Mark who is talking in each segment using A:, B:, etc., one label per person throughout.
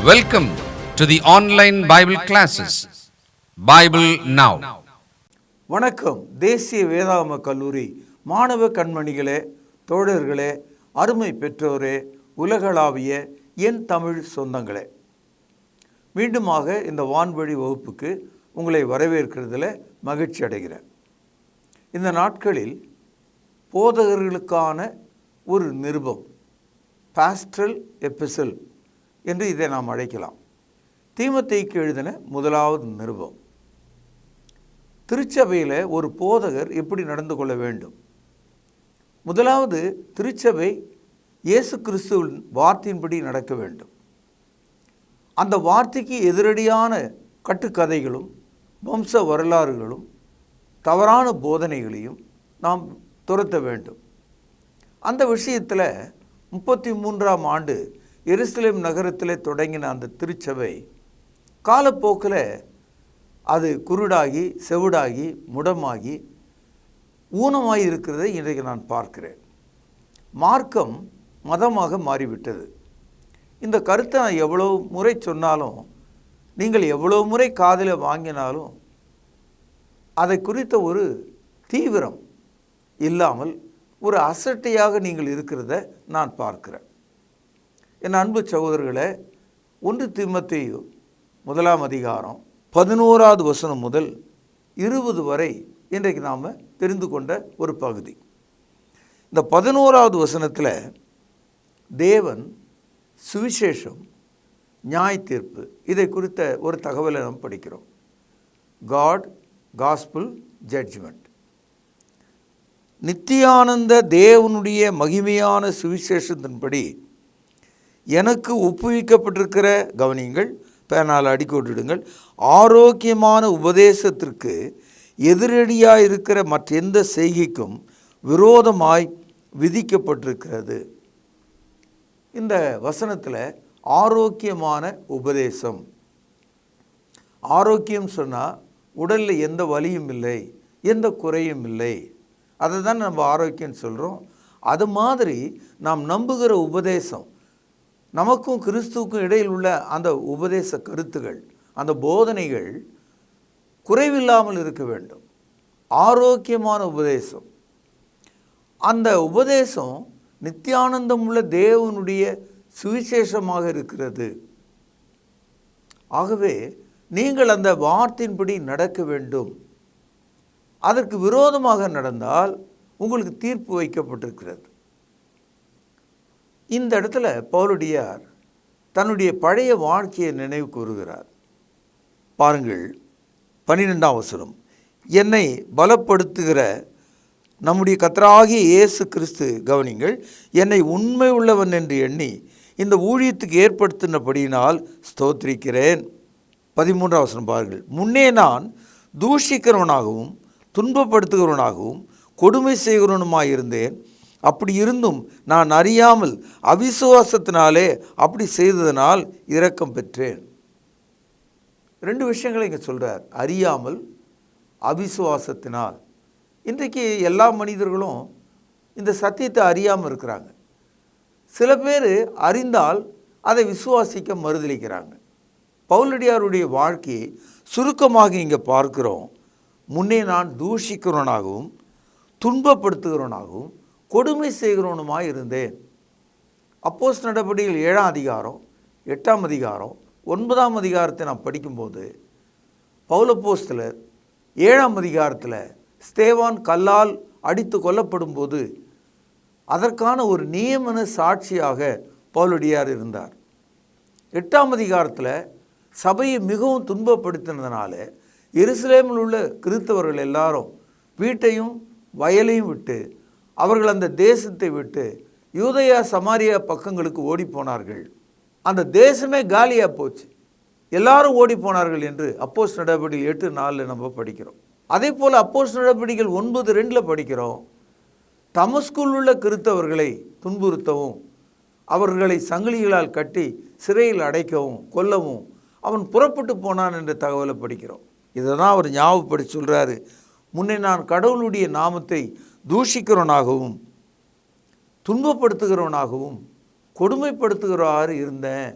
A: Welcome to the online Bible classes, Bible Now.
B: வணக்கம். தேசிய வேதாகம கல்லூரி மாணவ கண்மணிகளே, தோழர்களே, அருமை பெற்றோரே, உலகளாவிய என் தமிழ் சொந்தங்களே, மீண்டுமாக இந்த வான்வழி வகுப்புக்கு உங்களை வரவேற்கிறதுல மகிழ்ச்சி அடைகிறேன். இந்த நாட்களில் போதகர்களுக்கான ஒரு நிருபம், பாஸ்டரல் எபிசில் என்று இதை நாம் அழைக்கலாம். தீமோத்தேயுக்கு எழுதின முதலாவது நிருபம். திருச்சபையில் ஒரு போதகர் எப்படி நடந்து கொள்ள வேண்டும்? முதலாவது, திருச்சபை இயேசு கிறிஸ்துவின் வார்த்தையின்படி நடக்க வேண்டும். அந்த வார்த்தைக்கு எதிரடியான கட்டுக்கதைகளும் வம்ச வரலாறுகளும் தவறான போதனைகளையும் நாம் துரத்த வேண்டும். அந்த விஷயத்தில் 33ஆம் ஆண்டு எருசலேம் நகரத்தில் தொடங்கின அந்த திருச்சபை காலப்போக்கில் அது குருடாகி, செவிடாகி, முடமாகி, ஊனமாகி இருக்கிறதை இன்றைக்கு நான் பார்க்கிறேன். மார்க்கம் மதமாக மாறிவிட்டது. இந்த கருத்தை நான் எவ்வளோ முறை சொன்னாலும், நீங்கள் எவ்வளோ முறை காதில் வாங்கினாலும் அதை குறித்த ஒரு தீவிரம் இல்லாமல் ஒரு அசட்டையாக நீங்கள் இருக்கிறத நான் பார்க்கிறேன். என் அன்பு சகோதரர்களே, 1 தீமோத்தேயு 1ஆம் அதிகாரம் 11வது வசனம் முதல் 20 வரை இன்றைக்கு நாம் தெரிந்து கொண்ட ஒரு பகுதி. இந்த 11வது வசனத்தில் தேவன், சுவிசேஷம், நியாய தீர்ப்பு, இதை குறித்த ஒரு தகவலை நாம் படிக்கிறோம். God, gospel, judgement. நித்தியானந்த தேவனுடைய மகிமையான சுவிசேஷத்தின்படி எனக்கு ஒப்புவிக்கப்பட்டிருக்கிற, கவனியுங்கள், பேனால் அடிக்கோட்டிடுங்கள், ஆரோக்கியமான உபதேசத்திற்கு எதிரடியாக இருக்கிற மற்ற எந்த செய்கைக்கும் விரோதமாய் விதிக்கப்பட்டிருக்கிறது. இந்த வசனத்தில் ஆரோக்கியமான உபதேசம், ஆரோக்கியம் சொன்னால் உடலில் எந்த வலியும் இல்லை, எந்த குறையும் இல்லை, அதை தான் நம்ம ஆரோக்கியம் சொல்கிறோம். அது மாதிரி நாம் நம்புகிற உபதேசம், நமக்கும் கிறிஸ்துவுக்கும் இடையில் உள்ள அந்த உபதேச கருத்துகள், அந்த போதனைகள் குறைவில்லாமல் இருக்க வேண்டும். ஆரோக்கியமான உபதேசம். அந்த உபதேசம் நித்தியானந்தம் உள்ள தேவனுடைய சுவிசேஷமாக இருக்கிறது. ஆகவே நீங்கள் அந்த வார்த்தையின்படி நடக்க வேண்டும். அதற்கு விரோதமாக நடந்தால் உங்களுக்கு தீர்ப்பு வைக்கப்பட்டிருக்கிறது. இந்த இடத்துல பவுலடியார் தன்னுடைய பழைய வாழ்க்கையை நினைவு கூறுகிறார். பாருங்கள், 12ஆம் வசனம். என்னை பலப்படுத்துகிற நம்முடைய கர்த்தராகிய இயேசு கிறிஸ்து, கவனிங்கள், என்னை உண்மை உள்ளவன் என்று எண்ணி இந்த ஊழியத்துக்கு ஏற்படுத்தினபடியினால் ஸ்தோத்திரிக்கிறேன். 13ஆம் வசனம் பாருங்கள். முன்னே நான் தூஷிக்கிறவனாகவும் துன்பப்படுத்துகிறவனாகவும் கொடுமை செய்கிறவனுமாயிருந்தேன். அப்படி இருந்தும் நான் அறியாமல் அவிசுவாசத்தினாலே அப்படி செய்ததனால் இரக்கம் பெற்றேன். 2 விஷயங்களை இங்கே சொல்கிறார். அறியாமல், அவிசுவாசத்தினால். இன்றைக்கு எல்லா மனிதர்களும் இந்த சத்தியத்தை அறியாமல் இருக்கிறாங்க. சில பேர் அறிந்தால் அதை விசுவாசிக்க மறுதளிக்கிறாங்க. பவுலடியாருடைய வாழ்க்கையை சுருக்கமாக இங்கே பார்க்கிறோம். முன்னே நான் தூஷிக்கிறவனாகவும் துன்பப்படுத்துகிறவனாகவும் கொடுமை செய்கிறவனுமாய் இருந்தேன். அப்போஸ்தலர் நடபடிகள் 7ஆம் அதிகாரம் 8ஆம் அதிகாரம் 9ஆம் அதிகாரத்தை நாம் படிக்கும்போது பவுலப்போஸ்தலர் 7ஆம் அதிகாரத்தில் ஸ்தேவான் கல்லால் அடித்து கொல்லப்படும் போது அதற்கான ஒரு நியமன சாட்சியாக பவுலடியார் இருந்தார். 8ஆம் அதிகாரத்தில் சபையை மிகவும் துன்பப்படுத்தினதுனால எருசலேமில் உள்ள கிறிஸ்தவர்கள் எல்லாரும் வீட்டையும் வயலையும் விட்டு, அவர்கள் அந்த தேசத்தை விட்டு யூதேயா சமாரியா பக்கங்களுக்கு ஓடி போனார்கள். அந்த தேசமே காலியாக போச்சு, எல்லாரும் ஓடி போனார்கள் என்று அப்போஸ்தலர் நடபடிகள் 8:4 நம்ம படிக்கிறோம். அதே போல் அப்போஸ்தலர் நடபடிகள் 9:2 படிக்கிறோம். தமஸ்குவில் உள்ள கிறிஸ்தவர்களை துன்புறுத்தவும், அவர்களை சங்கிலிகளால் கட்டி சிறையில் அடைக்கவும் கொல்லவும் அவன் புறப்பட்டு போனான் என்ற தகவலை படிக்கிறோம். இதை தான் அவர் ஞாபகப்படுத்தி சொல்கிறாரு. முன்னே நான் கடவுளுடைய நாமத்தை தூஷிக்கிறவனாகவும் துன்பப்படுத்துகிறவனாகவும் கொடுமைப்படுத்துகிறவாறு இருந்தேன்.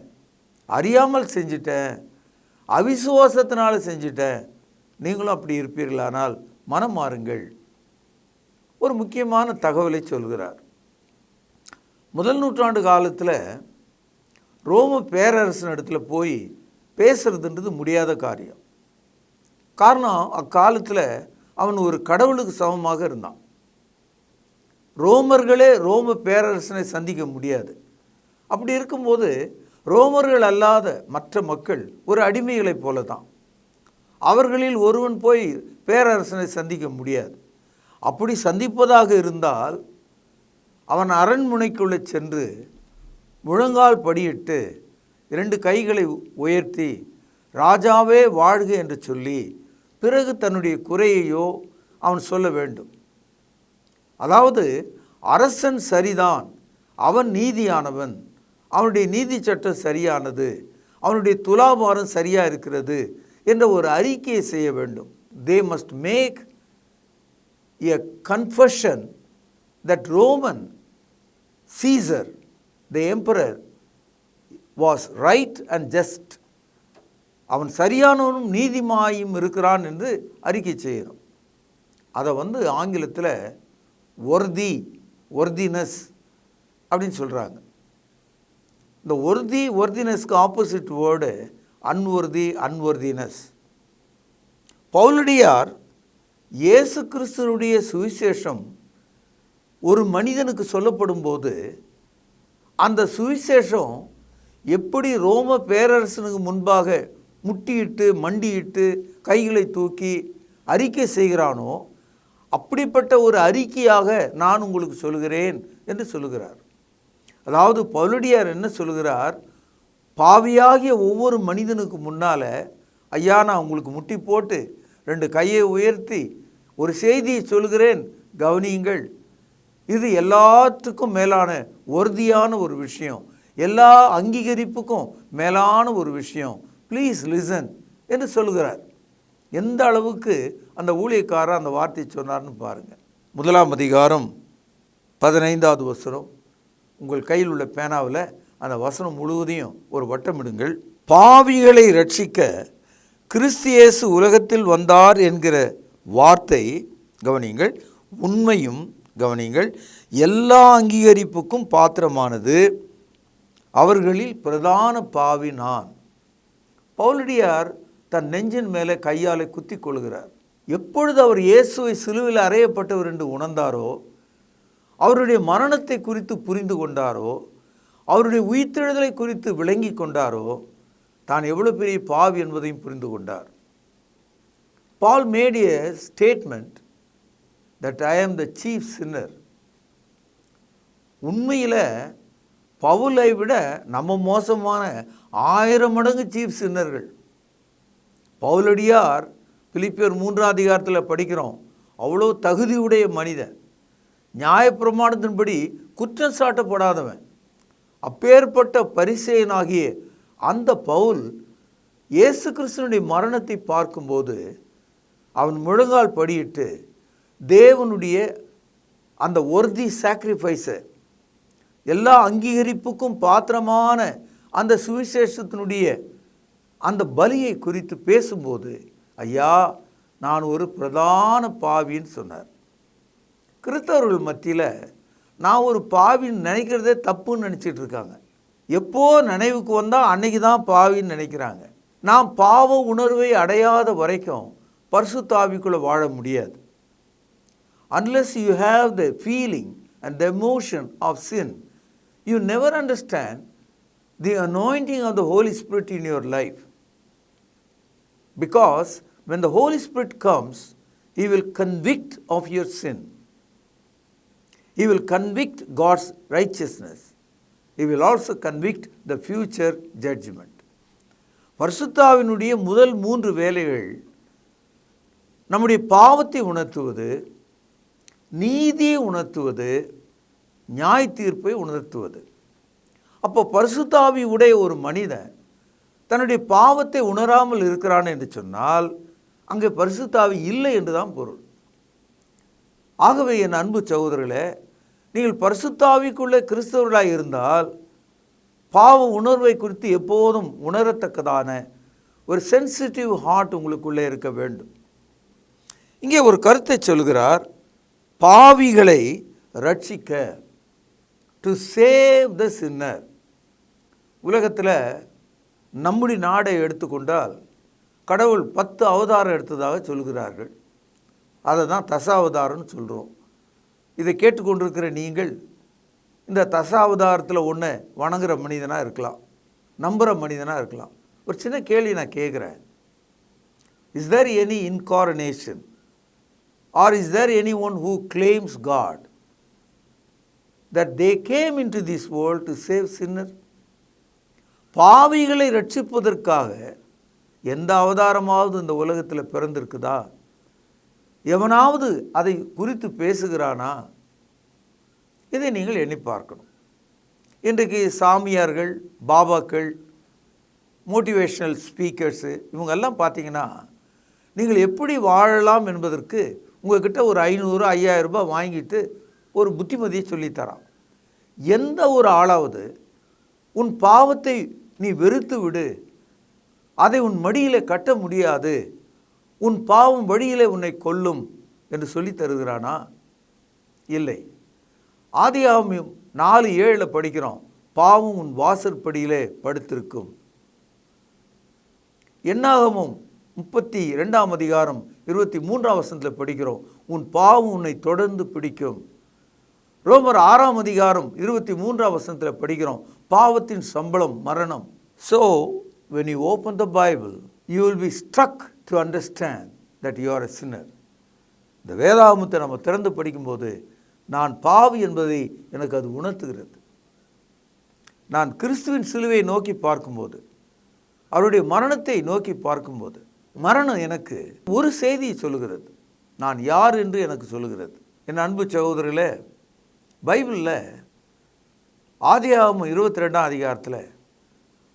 B: அறியாமல் செஞ்சிட்டேன், அவிசுவாசத்தினால செஞ்சிட்டேன், நீங்களும் அப்படி இருப்பீர்களானால் மனம் மாறுங்கள். ஒரு முக்கியமான தகவலை சொல்கிறார். முதல் நூற்றாண்டு காலத்தில் ரோம பேரரசன் இடத்துல போய் பேசுறதுன்றது முடியாத காரியம். காரணம், அக்காலத்தில் அவன் ஒரு கடவுளுக்கு சமமாக இருந்தான். ரோமர்களே ரோம பேரரசனை சந்திக்க முடியாது. அப்படி இருக்கும்போது ரோமர்கள் அல்லாத மற்ற மக்கள் ஒரு அடிமைகளைப் போல தான். அவர்களில் ஒருவன் போய் பேரரசனை சந்திக்க முடியாது. அப்படி சந்திப்பதாக இருந்தால் அவன் அரண்மனைக்குள்ளே சென்று முழங்கால் படியிட்டு 2 கைகளை உயர்த்தி ராஜாவே வாழ்க என்று சொல்லி பிறகு தன்னுடைய குறையையோ அவன் சொல்ல வேண்டும். அதாவது அரசன் சரிதான், அவன் நீதியானவன், அவனுடைய நீதி சட்டம் சரியானது, அவனுடைய துலாபாரம் சரியாக இருக்கிறது என்ற ஒரு அறிக்கையை செய்ய வேண்டும். They must make a confession that Roman Caesar, the emperor, was right and just. அவன் சரியானவனும் நீதிமாயும் இருக்கிறான் என்று அறிக்கை செய்யணும். அதை ஆங்கிலத்தில் ஒர்தினஸ் அப்படின்னு சொல்கிறாங்க. இந்த ஒர்தினஸ்க்கு ஆப்போசிட் வேர்டு அன்வொர்தினஸ். பவுலடியார் இயேசு கிறிஸ்துவுடைய சுவிசேஷம் ஒரு மனிதனுக்கு சொல்லப்படும் போது அந்த சுவிசேஷம் எப்படி ரோம பேரரசனுக்கு முன்பாக முட்டியிட்டு மண்டியிட்டு கைகளை தூக்கி அறிக்கை செய்கிறானோ அப்படிப்பட்ட ஒரு அறிக்கையாக நான் உங்களுக்கு சொல்கிறேன் என்று சொல்லுகிறார். அதாவது பவுலடியார் என்ன சொல்லுகிறார், பாவியாகிய ஒவ்வொரு மனிதனுக்கு முன்னால் ஐயா நான் உங்களுக்கு முட்டி போட்டு 2 கையை உயர்த்தி ஒரு செய்தியை சொல்கிறேன், கவனியுங்கள். இது எல்லாத்துக்கும் மேலான ஒர்தியான ஒரு விஷயம், எல்லா அங்கீகரிப்புக்கும் மேலான ஒரு விஷயம், ப்ளீஸ் லிசன் என்று சொல்கிறார். எந்த அளவுக்கு அந்த ஊழியக்காரர் அந்த வார்த்தையை சொன்னார்னு பாருங்கள். 1ஆம் அதிகாரம் 15வது வசனம். உங்கள் கையில் உள்ள பேனாவில் அந்த வசனம் முழுவதையும் ஒரு வட்டமிடுங்கள். பாவிகளை ரட்சிக்க கிறிஸ்து இயேசு உலகத்தில் வந்தார் என்கிற வார்த்தை, கவனியுங்கள், உண்மையும் கவனியுங்கள், எல்லா அங்கீகரிப்புக்கும் பாத்திரமானது. அவர்களில் பிரதான பாவி நான். பவுலடியார் தன் நெஞ்சின் மேலே கையாலே குத்தி கொள்கிறார். எப்பொழுது அவர் இயேசுவை சிலுவையில் அறையப்பட்டவர் என்று உணர்ந்தாரோ, அவருடைய மரணத்தை குறித்து புரிந்து கொண்டாரோ, அவருடைய உயிர்த்தெழுதலை குறித்து விளங்கி கொண்டாரோ, தான் எவ்வளோ பெரிய பாவி என்பதையும் புரிந்து கொண்டார். Paul made a statement that I am the chief sinner. உண்மையில் பவுலை விட நம்ம மோசமான 1000 மடங்கு சீஃப் சின்னர்கள். பவுலடியார் பிலிப்பியர் 3ஆம் அதிகாரத்தில் படிக்கிறோம், அவ்வளோ தகுதியுடைய மனிதன், நியாயப்பிரமாணத்தின்படி குற்றம் சாட்டப்படாதவன். அப்பேற்பட்ட பரிசேயனாகிய அந்த பவுல் இயேசு கிறிஸ்துவினுடைய மரணத்தை பார்க்கும்போது அவன் முழங்கால் படியிட்டு தேவனுடைய அந்த ஒர்தி சாக்ரிஃபைஸை, எல்லா அங்கீகரிப்புக்கும் பாத்திரமான அந்த சுவிசேஷத்தினுடைய அந்த பலியை குறித்து பேசும்போது, ஐயா நான் ஒரு பிரதான பாவின்னு சொன்னார். கிறிஸ்தவர்கள் மத்தியில் நான் ஒரு பாவின்னு நினைக்கிறதே தப்புன்னு நினச்சிட்டு இருக்காங்க. எப்போ நினைவுக்கு வந்தால் அன்னைக்கு தான் பாவின்னு நினைக்கிறாங்க. நாம் பாவ உணர்வை அடையாத வரைக்கும் பரிசுத்த ஆவிக்குள்ளே வாழ முடியாது. Unless you have the feeling and the emotion of sin, you never understand the anointing of the Holy Spirit in your life. Because when the Holy Spirit comes, He will convict of your sin. He will convict God's righteousness. He will also convict the future judgment. பரிசுத்தாவினுடைய முதல் 3 வேலைகள் நம்முடைய பாவத்தை உணர்த்துவது, நீதியை உணர்த்துவது, நியாய தீர்ப்பை உணர்த்துவது. அப்போ பரிசுத்தாவி உடைய ஒரு மனிதன் தன்னுடைய பாவத்தை உணராமல் இருக்கிறான் என்று சொன்னால் அங்கே பரிசுத்தாவி இல்லை என்று தான் பொருள். ஆகவே என் அன்பு சகோதரர்களே, நீங்கள் பரிசுத்தாவிக்குள்ளே கிறிஸ்தவர்களாக இருந்தால் பாவ உணர்வை குறித்து எப்போதும் உணரத்தக்கதான ஒரு சென்சிட்டிவ் ஹார்ட் உங்களுக்குள்ளே இருக்க வேண்டும். இங்கே ஒரு கருத்தை சொல்கிறார், பாவிகளை ரட்சிக்க, டு சேவ் த சின்னர். உலகத்தில் நம்முடைய நாடை எடுத்துக்கொண்டால் கடவுள் 10 அவதாரம் எடுத்ததாக சொல்கிறார்கள். அதை தான் தசாவதாரம்னு சொல்கிறோம். இதை கேட்டுக்கொண்டிருக்கிற நீங்கள் இந்த தசாவதாரத்தில் ஒன்று வணங்குற மனிதனாக இருக்கலாம், நம்புகிற மனிதனாக இருக்கலாம். ஒரு சின்ன கேள்வி நான் கேட்குறேன், is there any incarnation or is there anyone who claims God that they came into this world to save sinners? பாவிகளை ரட்சிப்பதற்காக எந்த அவதாரமாவது இந்த உலகத்தில் பிறந்திருக்குதா? எவனாவது அதை குறித்து பேசுகிறானா? இதை நீங்கள் எண்ணி பார்க்கணும். இன்றைக்கு சாமியார்கள், பாபாக்கள், மோட்டிவேஷ்னல் ஸ்பீக்கர்ஸு இவங்கெல்லாம் பார்த்தீங்கன்னா நீங்கள் எப்படி வாழலாம் என்பதற்கு உங்கள்கிட்ட ஒரு 500-5000 ரூபாய் வாங்கிட்டு ஒரு புத்திமதியை சொல்லித்தரான். எந்த ஒரு ஆளாவது உன் பாவத்தை நீ வெறுத்து விடு, அதை உன் மடியில் கட்ட முடியாது, உன் பாவம் வழியிலே உன்னை கொல்லும் என்று சொல்லி தருகிறானா? இல்லை. ஆதியாகமம் 4:7 படிக்கிறோம், பாவம் உன் வாசற்படியிலே படுத்திருக்கும். என்னாகமும் 32ஆம் அதிகாரம் 23ஆம் வசனத்தில் படிக்கிறோம், உன் பாவம் உன்னை தொடர்ந்து பிடிக்கும். ரோமர் 6ஆம் அதிகாரம் 23ஆம் வசனத்தில் படிக்கிறோம், பாவத்தின் சம்பளம் மரணம். So when you open the Bible, you will be struck to understand that you are a sinner. இந்த வேதாகமத்தை நம்ம திறந்து படிக்கும்போது நான் பாவி என்பதை எனக்கு அது உணர்த்துகிறது. நான் கிறிஸ்துவின் சிலுவையை நோக்கி பார்க்கும்போது, அவருடைய மரணத்தை நோக்கி பார்க்கும்போது, மரணம் எனக்கு ஒரு செய்தியை சொல்லுகிறது, நான் யார் என்று எனக்கு சொல்லுகிறது. என் அன்பு சகோதரர்களே, பைபிளில் ஆதியாகமம் 22ஆம் அதிகாரத்தில்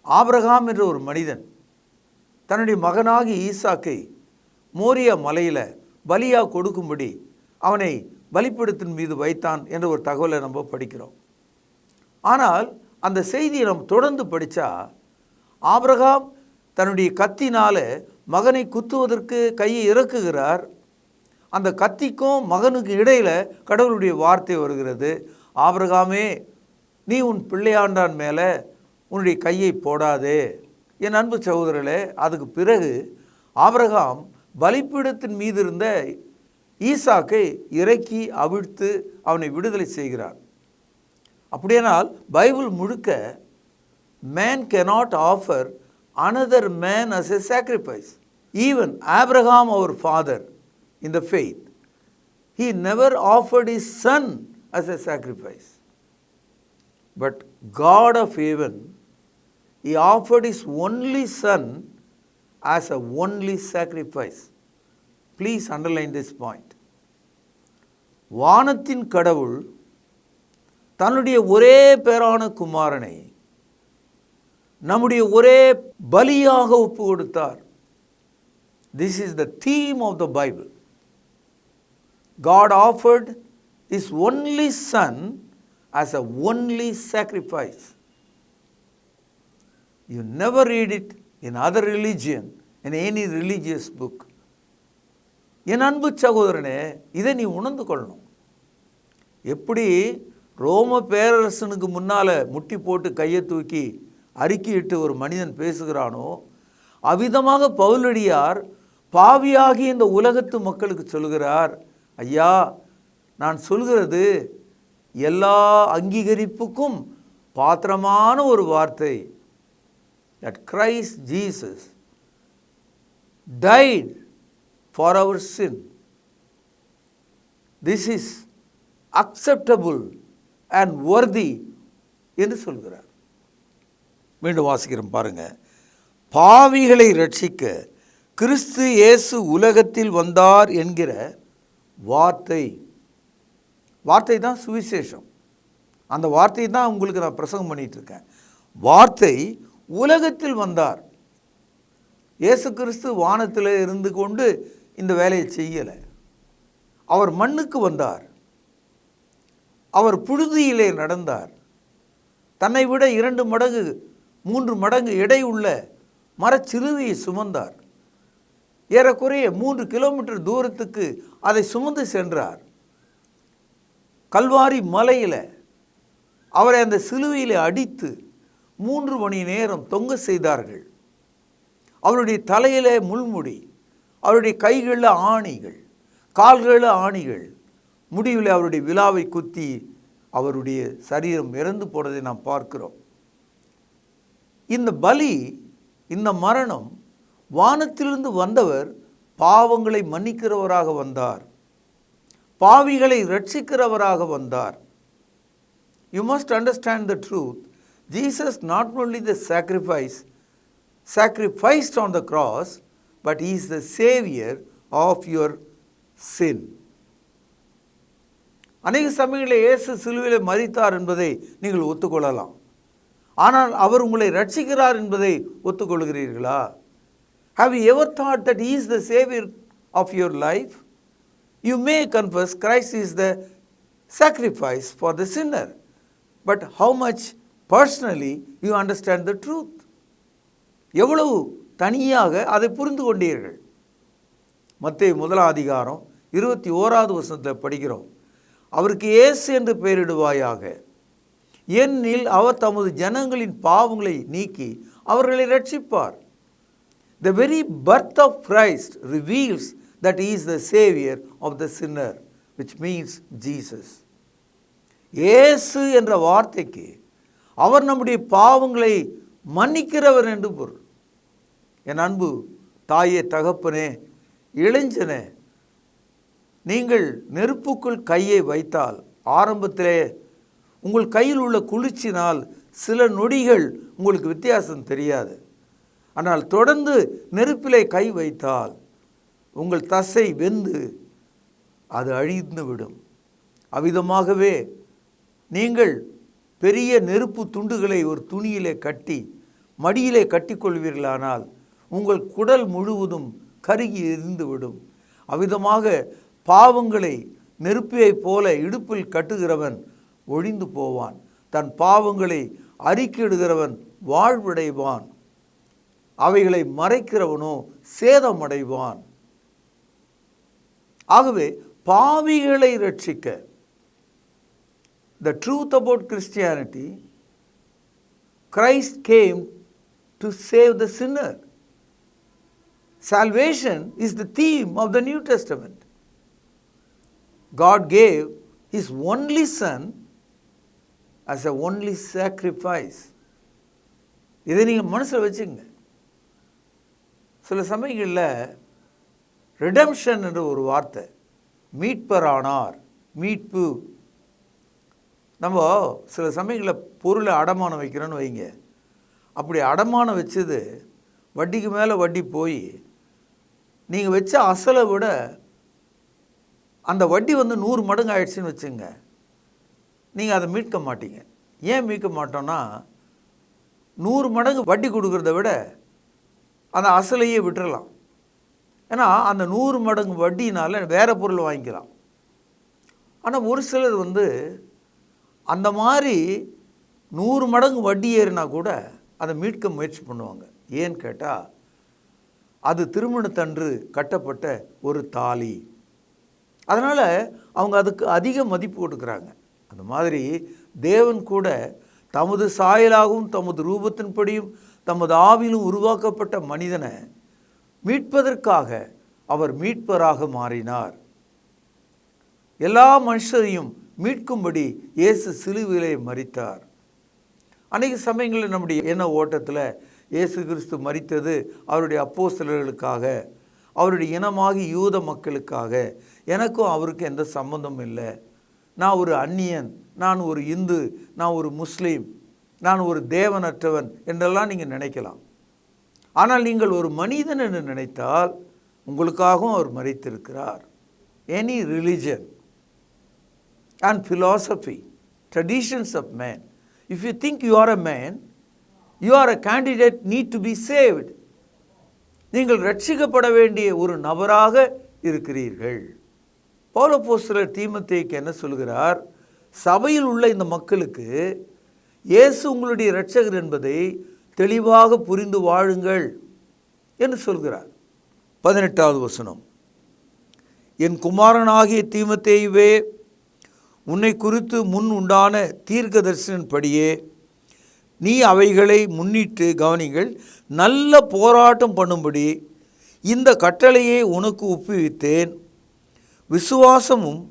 B: ஆபிரகாம் என்ற ஒரு மனிதன் தன்னுடைய மகனாகி ஈசாக்கை மோரியா மலையில் பலியாக கொடுக்கும்படி அவனை பலிபீடத்தின் மீது வைத்தான் என்ற ஒரு தகவலை நம்ம படிக்கிறோம். ஆனால் அந்த செய்தியை நம்ம தொடர்ந்து படித்தா, ஆபிரகாம் தன்னுடைய கத்தினால் மகனை குத்துவதற்கு கையை இறக்குகிறார். அந்த கத்திக்கும் மகனுக்கு இடையில் கடவுளுடைய வார்த்தை வருகிறது, ஆபிரகாமே நீ உன் பிள்ளையாண்டான் மேலே உன்னுடைய கையை போடாதே. என் அன்பு சகோதரர்களே, அதுக்கு பிறகு ஆபிரகாம் பலிபீடத்தின் மீது இருந்த ஈசாக்கை இறக்கி அவிழ்த்து அவனை விடுதலை செய்கிறார். அப்படியானால் பைபிள் முழுக்க man cannot offer another man as a sacrifice. Even Abraham, our father in the faith, he never offered his son as a sacrifice. But God of heaven, he offered his only son as a only sacrifice. Please underline this point. வானத்தின் கடவுள் தன்னுடைய ஒரே பேரான குமாரனை நம்முடைய ஒரே பலியாக ஒப்பு கொடுத்தார். This is the theme of the Bible. God offered his only son as a only sacrifice. You never read it in other religion, in any religious book. என் அன்பு சகோதரனே, இதை நீ உணர்ந்து கொள்ளணும். எப்படி ரோம பேரரசனுக்கு முன்னால் முட்டி போட்டு கையை தூக்கி அறிக்கையிட்டு ஒரு மனிதன் பேசுகிறானோ, அவ்விதமாக பவுலடியார் பாவியாகி இந்த உலகத்து மக்களுக்கு சொல்கிறார், ஐயா நான் சொல்கிறது எல்லா அங்கீகரிப்புக்கும் பாத்திரமான ஒரு வார்த்தை. that Christ Jesus died for our sin. This is acceptable and worthy என்று சொல்கிறார். மீண்டும் வாசிக்கிறோம் பாருங்க, பாவிகளை ரட்சிக்க கிறிஸ்து இயேசு உலகத்தில் வந்தார் என்கிற வார்த்தை. வார்த்தை தான் சுவிசேஷம். அந்த வார்த்தை தான் உங்களுக்கு நான் பிரசங்கம் பண்ணிட்டு இருக்கேன். வார்த்தை உலகத்தில் வந்தார். இயேசு கிறிஸ்து வானத்தில் இருந்து கொண்டு இந்த வேலையை செய்யலை. அவர் மண்ணுக்கு வந்தார். அவர் புழுதியிலே நடந்தார். தன்னை விட 2 மடங்கு 3 மடங்கு எடை உள்ள மரச்சிலுவையை சுமந்தார். ஏறக்குறைய 3 கிலோமீட்டர் தூரத்துக்கு அதை சுமந்து சென்றார். கல்வாரி மலையில் அவரை அந்த சிலுவையில் அடித்து 3 மணி நேரம் தொங்க செய்தார்கள். அவருடைய தலையிலே முள்முடி, அவருடைய கைகளில் ஆணிகள், கால்களில் ஆணிகள், முடிவில் அவருடைய விலாவை குத்தி அவருடைய சரீரம் இறந்து போனதை நாம் பார்க்கிறோம். இந்த பலி, இந்த மரணம், வானத்திலிருந்து வந்தவர் பாவங்களை மன்னிக்கிறவராக வந்தார், பாவிகளை ரட்சிக்கிறவராக வந்தார். You must understand the truth. Jesus not only the sacrificed on the cross, but he is the savior of your sin. அநேக சமயங்களில் இயேசு சிலுவையில் மரித்தார் என்பதை நீங்கள் ஒத்துக்கொள்ளலாம். ஆனால் அவர் உங்களை ரட்சிக்கிறார் என்பதை ஒத்துக்கொள்கிறீர்களா? Have you ever thought that he is the savior of your life? You may confess Christ is the sacrifice for the sinner. But how much personally you understand the truth? எவ்வளவு தனியாக அதை புரிந்து கொண்டீர்கள்? மத்தேயு 1:21 படிக்கிறோம். அவருக்கு இயேசு என்று பெயரிடுவாயாக, ஏனெனில் அவர் தமது ஜனங்களின் பாவங்களை நீக்கி அவர்களை ரட்சிப்பார். The very birth of Christ reveals that he is the savior of the sinner, which means Jesus. இயேசு என்ற வார்த்தைக்கு அவர் நம்முடைய பாவங்களை மன்னிக்கிறவர் என்று பொருள். என் அன்பு தாயே, தகப்பனே, இளைஞனே, நீங்கள் நெருப்புக்குள் கையை வைத்தால் ஆரம்பத்திலே உங்கள் கையில் உள்ள குளிர்ச்சினால் சில நொடிகள் உங்களுக்கு வித்தியாசம் தெரியாது. ஆனால் தொடர்ந்து நெருப்பிலே கை வைத்தால் உங்கள் தசை வெந்து அது அழிந்து விடும். அவ்விதமாகவே நீங்கள் பெரிய நெருப்பு துண்டுகளை ஒரு துணியிலே கட்டி மடியிலே கட்டிக்கொள்வீர்களானால் உங்கள் குடல் முழுவதும் கருகி எரிந்துவிடும். அவ்விதமாக பாவங்களை நெருப்பைப் போல இடுப்பில் கட்டுகிறவன் ஒழிந்து போவான், தன் பாவங்களை அறிக்கையிடுகிறவன் வாழ்வடைவான், அவைகளை மறைக்கிறவனோ சேதமடைவான். ஆகவே பாவிகளை ரட்சிக்க, the truth about Christianity, Christ came to save the sinner. Salvation is the theme of the New Testament. God gave his only son as a only sacrifice. இதை நீங்கள் மனசில் வச்சுங்க. சில சமயங்களில் ரிடம்ஷன் என்ற ஒரு வார்த்தை, மீட்பரானார், மீட்பு. நம்ம சில சமயங்களில் பொருளை அடமானம் வைக்கிறோன்னு வைங்க, அப்படி அடமானம் வச்சது வட்டிக்கு மேலே வட்டி போய் நீங்கள் வச்ச அசலை விட அந்த வட்டி 100 மடங்கு ஆயிடுச்சுன்னு வச்சுங்க, நீங்கள் அதை மீட்க மாட்டீங்க. ஏன் மீட்க மாட்டோன்னா, 100 மடங்கு வட்டி கொடுக்குறத விட அந்த அசலையே விட்டுறலாம். ஏன்னா அந்த 100 மடங்கு வட்டினால் வேறு பொருள் வாங்கிக்கலாம். ஆனால் ஒரு சிலர் அந்த மாதிரி 100 மடங்கு வட்டி ஏறினா கூட அதை மீட்க முயற்சி பண்ணுவாங்க. ஏன்னு கேட்டால் அது திருமணத்தன்று கட்டப்பட்ட ஒரு தாலி, அதனால் அவங்க அதுக்கு அதிக மதிப்பு கொடுக்குறாங்க. அந்த மாதிரி தேவன் கூட தமது சாயலாகவும் தமது ரூபத்தின்படியும் தமது ஆவிலும் உருவாக்கப்பட்ட மனிதனை மீட்பதற்காக அவர் மீட்பராக மாறினார். எல்லா மனுஷரையும் மீட்கும்படி இயேசு சிலுவையிலே மரித்தார். அநேக சமயங்களில் நம்முடைய எண்ண ஓட்டத்தில் இயேசு கிறிஸ்து மரித்தது அவருடைய அப்போஸ்தலர்களுக்காக, அவருடைய இனமாகி யூத மக்களுக்காக, எனக்கும் அவருக்கு எந்த சம்பந்தமும் இல்லை, நான் ஒரு அந்நியன், நான் ஒரு இந்து, நான் ஒரு முஸ்லீம், நான் ஒரு தேவனற்றவன் என்றெல்லாம் நீங்கள் நினைக்கலாம். ஆனால் நீங்கள் ஒரு மனிதன் என்று நினைத்தால் உங்களுக்காகவும் அவர் மரித்திருக்கிறார். Any religion and philosophy, traditions of man, if you think you are a man, you are a candidate, need to be saved. நீங்கள் ரட்சிக்கப்பட வேண்டிய ஒரு நபராக இருக்கிறீர்கள். பவுல் அப்போஸ்தலர் தீமோத்தேயுக்கு என்ன சொல்கிறார்? சபையில் உள்ள இந்த மக்களுக்கு இயேசு உங்களுடைய இரட்சகர் என்பதை தெளிவாக புரிந்து வாழுங்கள் என்று சொல்கிறார். 18வது வசனம், என் குமாரனாகிய தீமோத்தேயுவே, உன்னை குறித்து முன் உண்டான தீர்க்க தரிசனப்படியே நீ அவைகளை முன்னிட்டு கவனிங்கள், நல்ல போராட்டம் பண்ணும்படி இந்த கட்டளையை உனக்கு ஒப்புவித்தேன். விசுவாசமும்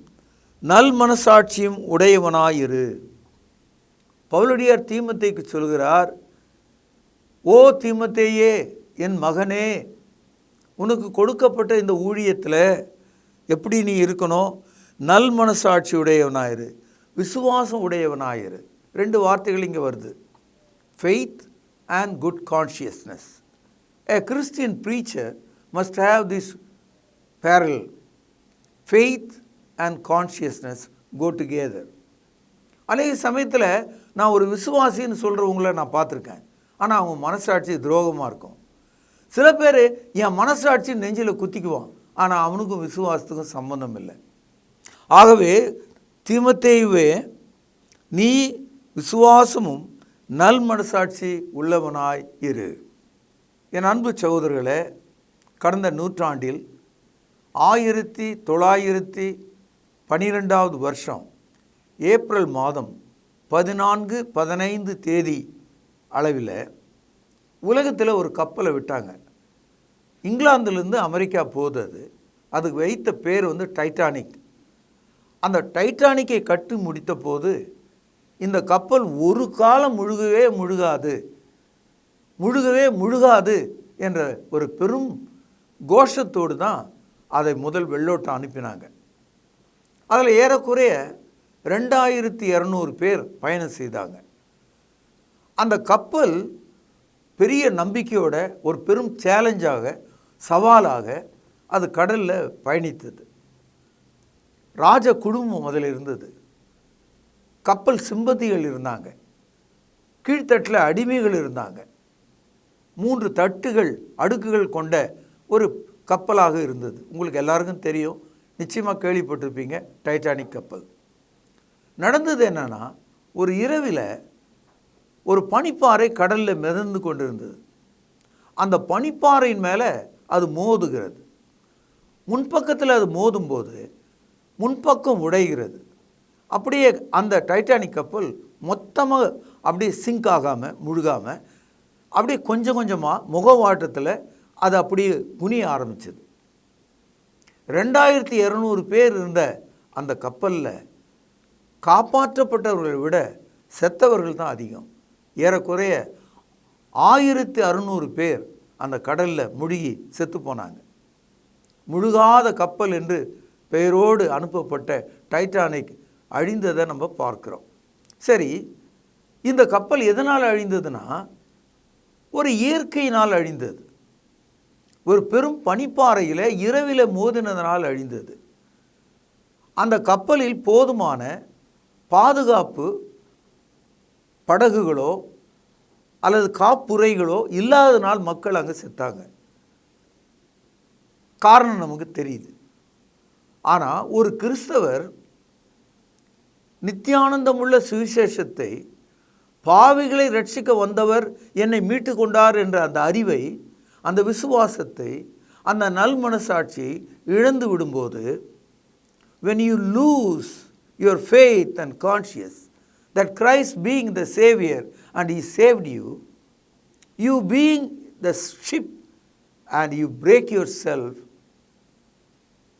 B: நல் மனசாட்சியும் உடையவனாயிரு. பவுலடியார் தீமோத்தேயுக்கு சொல்கிறார், ஓ தீமோத்தேயே, என் மகனே, உனக்கு கொடுக்கப்பட்ட இந்த ஊழியத்தில் எப்படி நீ இருக்கணும்? நல் மனசாட்சி உடையவனாயிரு, விசுவாசம் உடையவனாயிரு. 2 வார்த்தைகள் இங்கே வருது, faith and good consciousness. A Christian preacher must have this parallel. Faith and consciousness go together. அநேக சமயத்தில் நான் ஒரு விசுவாசின்னு சொல்கிறவங்கள நான் பார்த்துருக்கேன். ஆனால் அவங்க மனசாட்சி துரோகமாக இருக்கும். சில பேர் என் மனசாட்சி நெஞ்சில் குத்திக்குவான், ஆனால் அவனுக்கும் விசுவாசத்துக்கும் சம்பந்தம் இல்லை. ஆகவே தீமோத்தேயுவே, நீ விசுவாசமும் நல் மனசாட்சி உள்ளவனாய் இரு. என் அன்பு சகோதரர்களே, கடந்த நூற்றாண்டில் 1912வது வருஷம் ஏப்ரல் மாதம் 14-15 தேதி அளவில் உலகத்தில் ஒரு கப்பலை விட்டாங்க. இங்கிலாந்துலேருந்து அமெரிக்கா போகுது. அதுக்கு வைத்த பேர் டைட்டானிக். அந்த டைட்டானிக்கை கட்டி முடித்த போது இந்த கப்பல் ஒரு காலம் முழுகாது என்ற ஒரு பெரும் கோஷத்தோடு தான் அதை முதல் வெள்ளோட்டம் அனுப்பினாங்க. அதில் ஏறக்குறைய 2200 பேர் பயணம் செய்தாங்க. அந்த கப்பல் பெரிய நம்பிக்கையோட ஒரு பெரும் சேலஞ்சாக, சவாலாக அது கடலில் பயணித்தது. ராஜ குடும்பம் முதல்ல இருந்தது. கப்பல் சிம்பந்திகள் இருந்தாங்க. கீழ்த்தட்டில் அடிமைகள் இருந்தாங்க. 3 தட்டுகள், அடுக்குகள் கொண்ட ஒரு கப்பலாக இருந்தது. உங்களுக்கு எல்லாருக்கும் தெரியும், நிச்சயமாக கேள்விப்பட்டிருப்பீங்க, டைட்டானிக் கப்பல். நடந்தது என்னன்னா, ஒரு இரவில் ஒரு பனிப்பாறை கடலில் மிதந்து கொண்டிருந்தது. அந்த பனிப்பாறையின் மேலே அது மோதுகிறது. முன்பக்கத்தில் அது மோதும்போது முன்பக்கம் உடைகிறது. அப்படியே அந்த டைட்டானிக் கப்பல் மொத்தமாக அப்படியே சிங்க் ஆகாமல், முழுகாமல், அப்படியே கொஞ்சம் கொஞ்சமாக முகவாட்டத்தில் அது அப்படியே குனிய ஆரம்பிச்சது. 2200 பேர் இருந்த அந்த கப்பலில் காப்பாற்றப்பட்டவர்களை விட செத்தவர்கள் தான் அதிகம். ஏறக்குறைய 1600 பேர் அந்த கடலில் முழுகி செத்து போனாங்க. முழுகாத கப்பல் என்று பெயரோடு அனுப்பப்பட்ட டைட்டானிக் அழிந்ததை நம்ம பார்க்குறோம். சரி, இந்த கப்பல் எதனால் அழிந்ததுன்னா, ஒரு இயற்கையினால் அழிந்தது. ஒரு பெரும் பனிப்பாறையில் இரவில் மோதினதனால் அழிந்தது. அந்த கப்பலில் போதுமான பாதுகாப்பு படகுகளோ அல்லது காப்புரைகளோ இல்லாதனால் மக்கள் அங்கே செத்தாங்க. காரணம் நமக்கு தெரியுது. ஆனால் ஒரு கிறிஸ்தவர் நித்தியானந்தமுள்ள சுவிசேஷத்தை, பாவிகளை ரட்சிக்க வந்தவர் என்னை மீட்டு கொண்டார் என்ற அந்த அறிவை, அந்த விசுவாசத்தை, அந்த நல் மனசாட்சியை இழந்து விடும்போது, when you lose your faith and conscience that Christ being the Savior and He saved you, you being the ship and you break yourself,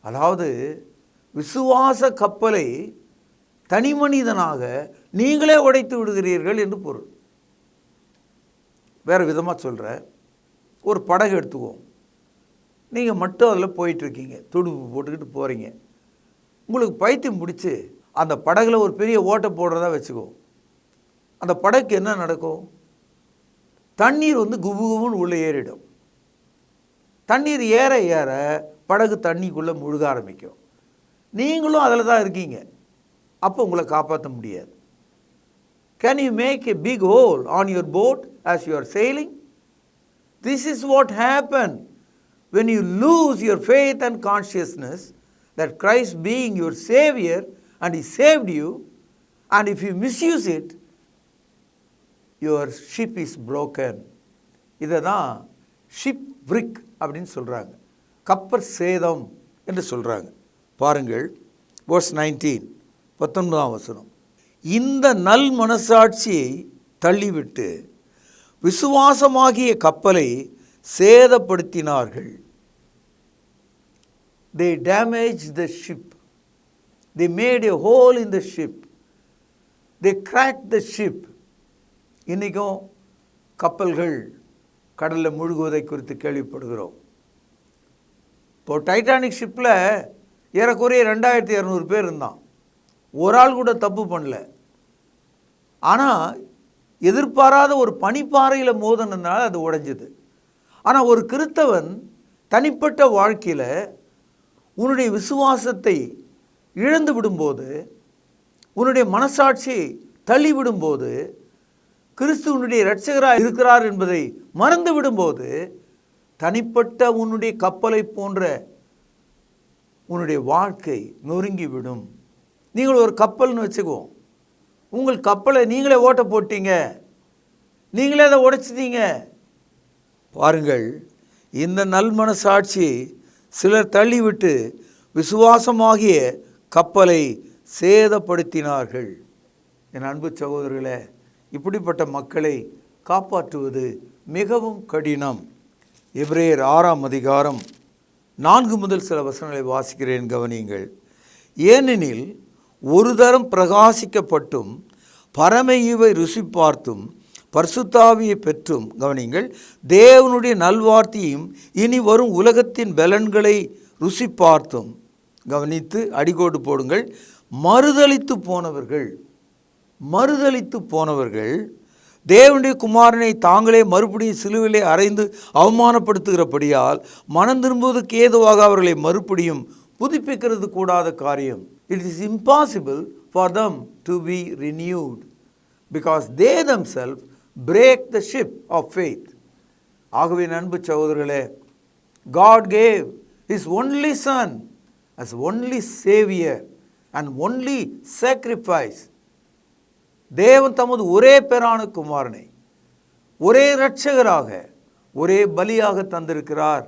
B: அதாவது விசுவாச கப்பலை தனி மனிதனாக நீங்களே உடைத்து விடுகிறீர்கள் என்று பொருள். வேறு விதமாக சொல்கிற, ஒரு படகு எடுத்துக்குவோம். நீங்கள் மட்டும் அதில் போயிட்டுருக்கீங்க, துடுப்பு போட்டுக்கிட்டு போகிறீங்க. உங்களுக்கு பைத்தியம் பிடிச்சி அந்த படகுல ஒரு பெரிய ஓட்டை போடுறதா வச்சுக்குவோம். அந்த படகுக்கு என்ன நடக்கும்? தண்ணீர் குபு குபுன்னு உள்ளே ஏறிடும். தண்ணீர் ஏற ஏற படகு தண்ணிக்குள்ளே முழுக ஆரம்பிக்கும். நீங்களும் அதில் தான் இருக்கீங்க. அப்போ உங்களை காப்பாற்ற முடியாது. Can you make a big hole on your boat as you are sailing? This is what happened when you lose your faith and consciousness that Christ being your Savior and He saved you, and if you misuse it, your ship is broken. இதை தான் ship விரிக் அப்படின்னு சொல்கிறாங்க, கப்பற் சேதம் என்று சொல்கிறாங்க. பாருங்கள், verse 19, 19ஆம் வசனம். இந்த நல் மனசாட்சியை தள்ளிவிட்டு விசுவாசமாகிய கப்பலை சேதப்படுத்தினார்கள். They damaged the ship. They made a hole in the ship. They cracked the ship. இன்றைக்கும் கப்பல்கள் கடலில் மூழ்குவதை குறித்து கேள்விப்படுகிறோம். இப்போ டைட்டானிக் ஷிப்பில் ஏறக்குறைய 2200 பேர் இருந்தான். ஒரு ஆள் கூட தப்பு பண்ணல. ஆனால் எதிர்பாராத ஒரு பனிப்பாறையில் மோதினதுனால அது உடைஞ்சது. ஆனால் ஒரு கிறிஸ்தவன் தனிப்பட்ட வாழ்க்கையில் உன்னுடைய விசுவாசத்தை இழந்து விடும்போது, உன்னுடைய மனசாட்சியை தள்ளிவிடும்போது, கிறிஸ்துவனுடைய இரட்சகராக இருக்கிறார் என்பதை மறந்து விடும்போது, தனிப்பட்ட உன்னுடைய கப்பலை போன்ற உன்னுடைய வாழ்க்கை நொறுங்கிவிடும். நீங்கள் ஒரு கப்பல்னு வச்சுக்குவோம். உங்கள் கப்பலை நீங்களே ஓட்ட போட்டீங்க, நீங்களே அதை உடைச்சிட்டீங்க. பாருங்கள், இந்த நல்மனசாட்சியை சிலர் தள்ளிவிட்டு விசுவாசமாகிய கப்பலை சேதப்படுத்தினார்கள். என் அன்பு சகோதரர்களே, இப்படிப்பட்ட மக்களை காப்பாற்றுவது மிகவும் கடினம். எபிரேயர் 6ஆம் அதிகாரம் 4 முதல் சில வசனங்களை வாசிக்கிறேன், கவனியுங்கள். ஏனெனில் ஒரு தரம் பிரகாசிக்கப்பட்டும் பரம-ஈவை ருசி பார்த்தும் பரிசுத்தாவியை பெற்றும், கவனியுங்கள், தேவனுடைய நல்வார்த்தையும் இனி வரும் உலகத்தின் பலன்களை ருசி பார்த்தும், கவனித்து அடிக்கோடு போடுங்கள், மறுதலித்து போனவர்கள் தேவனுடைய குமாரனை தாங்களே மறுபடியும் சிலுவிலே அறைந்து அவமானப்படுத்துகிறபடியால் மனம் திரும்புவதற்கு ஏதுவாக அவர்களை மறுபடியும் புதுப்பிக்கிறது கூடாத காரியம். It is impossible for them to be renewed because they themselves break the ship of faith. ஆகவே அன்பு சகோதரர்களே, God gave His only Son as only Savior and only sacrifice. தேவன் தமது ஒரே பேரான குமாரனை ஒரே இரட்சகராக ஒரே பலியாக தந்திருக்கிறார்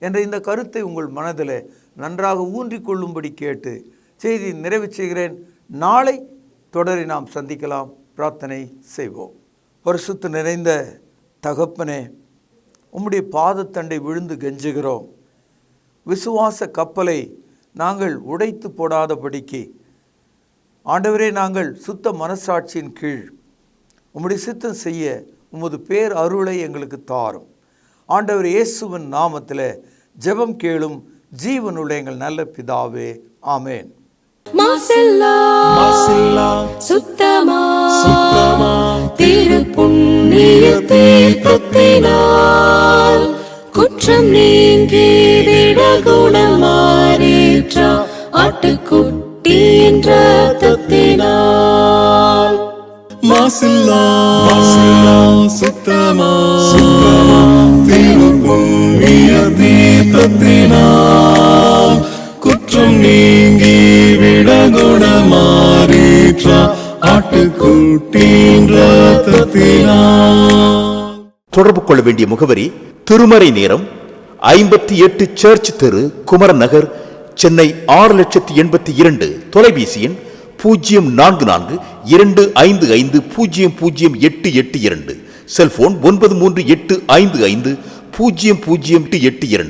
B: என்ற இந்த கருத்தை உங்கள் மனதில் நன்றாக ஊன்றிக்கொள்ளும்படி கேட்டு செய்தி நிறைவு செய்கிறேன். நாளை தொடரை நாம் சந்திக்கலாம். பிரார்த்தனை செய்வோம். பரிசுத்த நிறைந்த தகப்பனே, உம்முடைய பாதத்தண்டை விழுந்து கெஞ்சுகிறோம். விசுவாச கப்பலை நாங்கள் உடைத்து போடாதபடிக்கு ஆண்டவரே, நாங்கள் சுத்த மனசாட்சியின் கீழ் உம்முடைய சித்தம் செய்ய உமது பேர் அருளை எங்களுக்கு தாரும். ஆண்டவர் இயேசுவின் நாமத்தில் ஜெபம் கேளும் ஜீவனுள்ள எங்கள் நல்ல பிதாவே, ஆமேன்.
C: மாசில்லா சுத்தமா திரு புண்ணிய தீர்த்தத்தினால் குற்றம் நீங்கி விட குணமாறேற்ற ஆட்டுக்குட்டியின் இரத்தத்தினால்.
D: மாசில்லா சுத்தமா திரு புண்ணிய தீர்த்தத்தினால் குற்றம் நீங்கி விட குணமாறேற்ற ஆட்டுக்குட்டியின் இரத்தத்தினால்.
E: தொடர்பு கொள்ள வேண்டிய முகவரி: திருமறை நேரம், 58 சர்ச் தெரு, குமரன் நகர், சென்னை 6,82,000. தொலைபேசி எண் 0442550082. செல்போன் 9385500882.